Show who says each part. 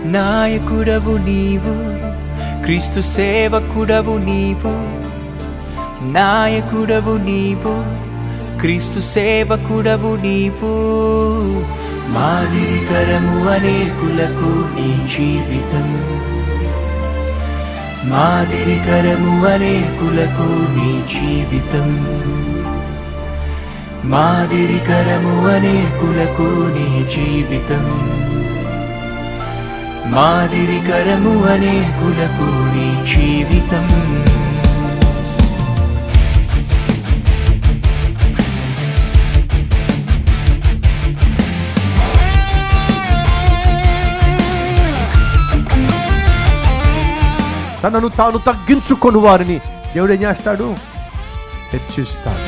Speaker 1: నాయకుడవు నీవు, క్రీస్తు సేవకుడవు నీవు. నాయకుడవు నీవు, క్రీస్తు సేవకుడవు నీవు. మాదిరికరము అనేకులకు నీ జీవితం. మాదిరికరము అనేకులకు నీ జీవితం. మాదిరికరము అనేకులకు నీ జీవితం. మాదిరికరము అనేకులకు నీ జీవితం.
Speaker 2: తనను తాను తగ్గించుకొని వారిని దేవుడు ఏం చేస్తాడు? హెచ్చిస్తాడు.